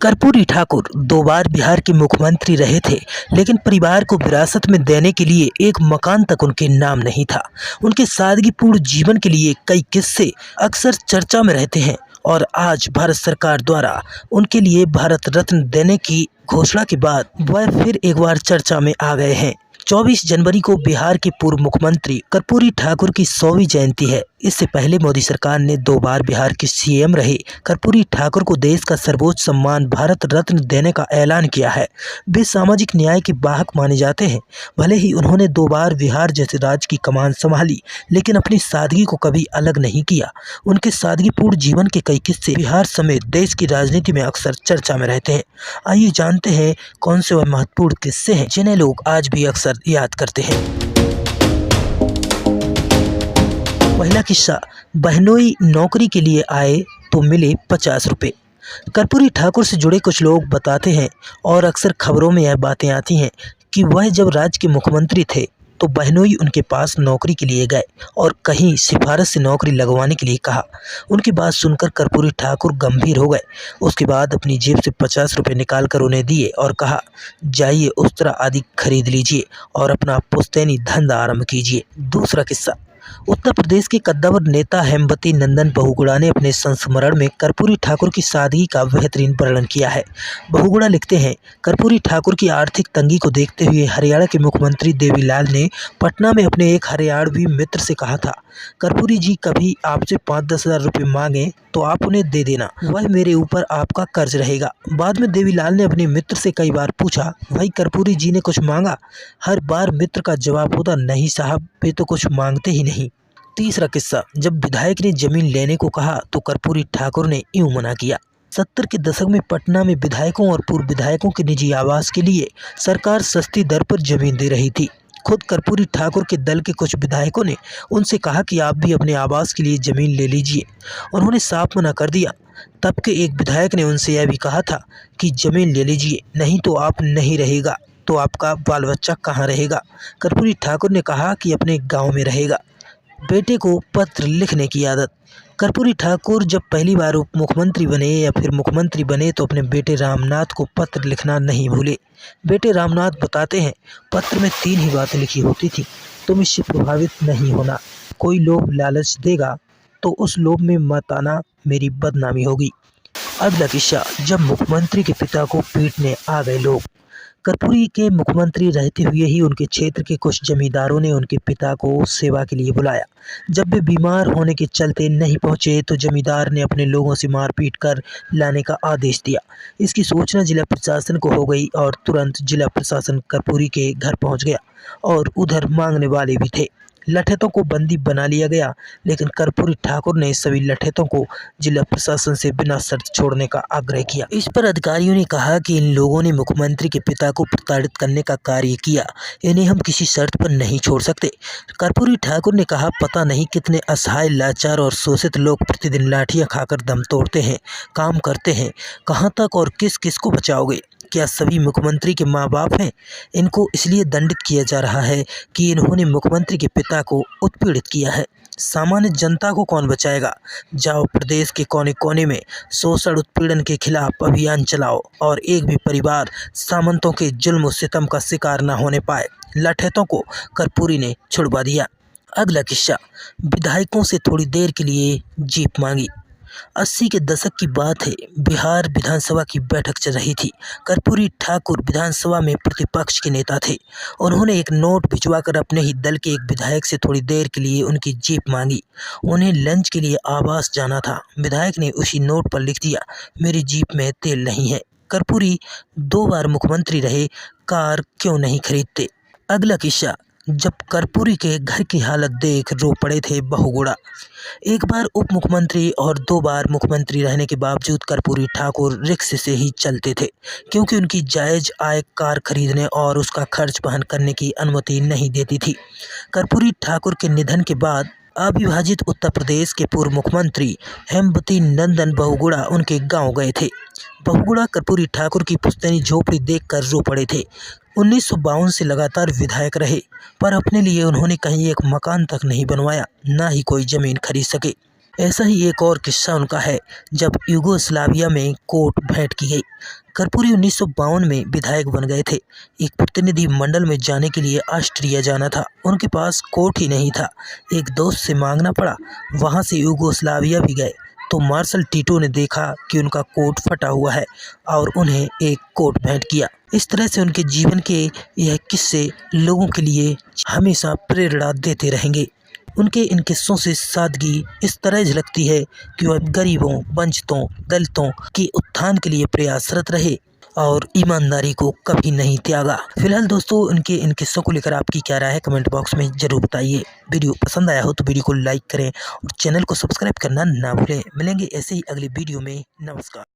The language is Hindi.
कर्पूरी ठाकुर 2 बार बिहार के मुख्यमंत्री रहे थे, लेकिन परिवार को विरासत में देने के लिए एक मकान तक उनके नाम नहीं था। उनके सादगीपूर्ण जीवन के लिए कई किस्से अक्सर चर्चा में रहते हैं और आज भारत सरकार द्वारा उनके लिए भारत रत्न देने की घोषणा के बाद वह फिर एक बार चर्चा में आ गए हैं। 24 जनवरी को बिहार के पूर्व मुख्यमंत्री कर्पूरी ठाकुर की 100वीं जयंती है। इससे पहले मोदी सरकार ने 2 बार बिहार के सीएम रहे कर्पूरी ठाकुर को देश का सर्वोच्च सम्मान भारत रत्न देने का ऐलान किया है। वे सामाजिक न्याय के वाहक माने जाते हैं। भले ही उन्होंने 2 बार बिहार जैसे राज्य की कमान संभाली, लेकिन अपनी सादगी को कभी अलग नहीं किया। उनके सादगीपूर्ण जीवन के कई किस्से बिहार समेत देश की राजनीति में अक्सर चर्चा में रहते हैं। आइए जानते हैं कौन से वह महत्वपूर्ण किस्से हैं जिन्हें लोग आज भी अक्सर याद करते हैं। पहला किस्सा, बहनोई नौकरी के लिए आए तो मिले 50 रुपये। कर्पूरी ठाकुर से जुड़े कुछ लोग बताते हैं और अक्सर खबरों में यह बातें आती हैं कि वह जब राज्य के मुख्यमंत्री थे तो बहनोई उनके पास नौकरी के लिए गए और कहीं सिफारिश से नौकरी लगवाने के लिए कहा। उनकी बात सुनकर कर्पूरी ठाकुर गंभीर हो गए। उसके बाद अपनी जेब से 50 रुपये निकाल कर उन्हें दिए और कहा, जाइए उस्तरा आदि खरीद लीजिए और अपना पुश्तैनी धंधा आरंभ कीजिए। दूसरा किस्सा, उत्तर प्रदेश के कद्दावर नेता हेमवती नंदन बहुगुणा ने अपने संस्मरण में कर्पूरी ठाकुर की सादगी का बेहतरीन वर्णन किया है। बहुगुणा लिखते हैं, कर्पूरी ठाकुर की आर्थिक तंगी को देखते हुए हरियाणा के मुख्यमंत्री देवीलाल ने पटना में अपने एक हरियाणवी मित्र से कहा था, कर्पूरी जी कभी आपसे 5-10 हज़ार रुपये मांगे तो आप उन्हें दे देना, वह मेरे ऊपर आपका कर्ज रहेगा। बाद में देवीलाल ने अपने मित्र से कई बार पूछा, भाई कर्पूरी जी ने कुछ मांगा? हर बार मित्र का जवाब होता, नहीं साहब, वे तो कुछ मांगते ही नहीं। तीसरा किस्सा, जब विधायक ने जमीन लेने को कहा तो कर्पूरी ठाकुर ने यूं मना किया। 70 के दशक में पटना में विधायकों और पूर्व विधायकों के निजी आवास के लिए सरकार सस्ती दर पर जमीन दे रही थी। खुद कर्पूरी ठाकुर के दल के कुछ विधायकों ने उनसे कहा कि आप भी अपने आवास के लिए जमीन ले लीजिए। उन्होंने साफ मना कर दिया। तब के एक विधायक ने उनसे यह भी कहा था कि जमीन ले लीजिए, नहीं तो आप नहीं रहेगा तो आपका बाल बच्चा कहाँ रहेगा। कर्पूरी ठाकुर ने कहा कि अपने गाँव में रहेगा। बेटे को पत्र लिखने की आदत, कर्पूरी ठाकुर जब पहली बार उप मुख्यमंत्री बने या फिर मुख्यमंत्री बने तो अपने बेटे रामनाथ को पत्र लिखना नहीं भूले। बेटे रामनाथ बताते हैं, पत्र में 3 ही बातें लिखी होती थी, तुम इससे प्रभावित नहीं होना, कोई लोभ लालच देगा तो उस लोभ में मत आना, मेरी बदनामी होगी। अगला किस्सा, जब मुख्यमंत्री के पिता को पीटने आ गए लोग। कर्पूरी के मुख्यमंत्री रहते हुए ही उनके क्षेत्र के कुछ जमींदारों ने उनके पिता को सेवा के लिए बुलाया। जब वे बीमार होने के चलते नहीं पहुंचे तो जमींदार ने अपने लोगों से मारपीट कर लाने का आदेश दिया। इसकी सूचना जिला प्रशासन को हो गई और तुरंत जिला प्रशासन कर्पूरी के घर पहुंच गया और उधर मांगने वाले भी थे। लठैतों को बंदी बना लिया गया, लेकिन कर्पूरी ठाकुर ने सभी लठैतों को जिला प्रशासन से बिना शर्त छोड़ने का आग्रह किया। इस पर अधिकारियों ने कहा कि इन लोगों ने मुख्यमंत्री के पिता को प्रताड़ित करने का कार्य किया, इन्हें हम किसी शर्त पर नहीं छोड़ सकते। कर्पूरी ठाकुर ने कहा, पता नहीं कितने असहाय, लाचार और शोषित लोग प्रतिदिन लाठियां खाकर दम तोड़ते हैं, काम करते हैं, कहाँ तक और किस किस को बचाओगे? क्या सभी मुख्यमंत्री के माँ बाप हैं? इनको इसलिए दंडित किया जा रहा है कि इन्होंने मुख्यमंत्री के पिता को उत्पीड़ित किया है। सामान्य जनता को कौन बचाएगा? जाओ प्रदेश के कोने कोने में शोषण उत्पीड़न के खिलाफ अभियान चलाओ और एक भी परिवार सामंतों के जुल्म सितम का शिकार न होने पाए। लठैतों को कर्पूरी ने छुड़वा दिया। अगला किस्सा, विधायकों से थोड़ी देर के लिए जीप मांगी। 80 के दशक की बात है, बिहार विधानसभा की बैठक चल रही थी। कर्पूरी ठाकुर विधानसभा में प्रतिपक्ष के नेता थे। उन्होंने एक नोट भिजवाकर अपने ही दल के एक विधायक से थोड़ी देर के लिए उनकी जीप मांगी। उन्हें लंच के लिए आवास जाना था। विधायक ने उसी नोट पर लिख दिया, मेरी जीप में तेल नहीं है। कर्पूरी 2 बार मुख्यमंत्री रहे, कार क्यों नहीं खरीदते? अगला किस्सा, जब कर्पूरी के घर की हालत देख रो पड़े थे बहुगुणा। एक बार उप मुख्यमंत्री और 2 बार मुख्यमंत्री रहने के बावजूद कर्पूरी ठाकुर रिक्शे से ही चलते थे, क्योंकि उनकी जायज आय कार खरीदने और उसका खर्च वहन करने की अनुमति नहीं देती थी। कर्पूरी ठाकुर के निधन के बाद अविभाजित उत्तर प्रदेश के पूर्व मुख्यमंत्री हेमवती नंदन बहुगुणा उनके गांव गए थे। बहुगुणा कर्पूरी ठाकुर की पुश्तैनी झोपड़ी देखकर रो पड़े थे। 1952 से लगातार विधायक रहे, पर अपने लिए उन्होंने कहीं एक मकान तक नहीं बनवाया, ना ही कोई जमीन खरीद सके। ऐसा ही एक और किस्सा उनका है जब यूगोस्लाविया में कोर्ट भेंट की गई। कर्पूरी 1952 में विधायक बन गए थे। एक प्रतिनिधि मंडल में जाने के लिए ऑस्ट्रिया जाना था। उनके पास कोट ही नहीं था। एक दोस्त से मांगना पड़ा। वहां से यूगोस्लाविया भी गए तो मार्शल टीटो ने देखा कि उनका कोट फटा हुआ है और उन्हें एक कोट भेंट किया। इस तरह से उनके जीवन के यह किस्से लोगों के लिए हमेशा प्रेरणा देते रहेंगे। उनके इन किस्सों से सादगी इस तरह झलकती है कि वह गरीबों, वंचितों, दलितों के उत्थान के लिए प्रयासरत रहे और ईमानदारी को कभी नहीं त्यागा। फिलहाल दोस्तों, उनके इन किस्सों को लेकर आपकी क्या राय है कमेंट बॉक्स में ज़रूर बताइए। वीडियो पसंद आया हो तो वीडियो को लाइक करें और चैनल को सब्सक्राइब करना ना भूलें। मिलेंगे ऐसे ही अगली वीडियो में। नमस्कार।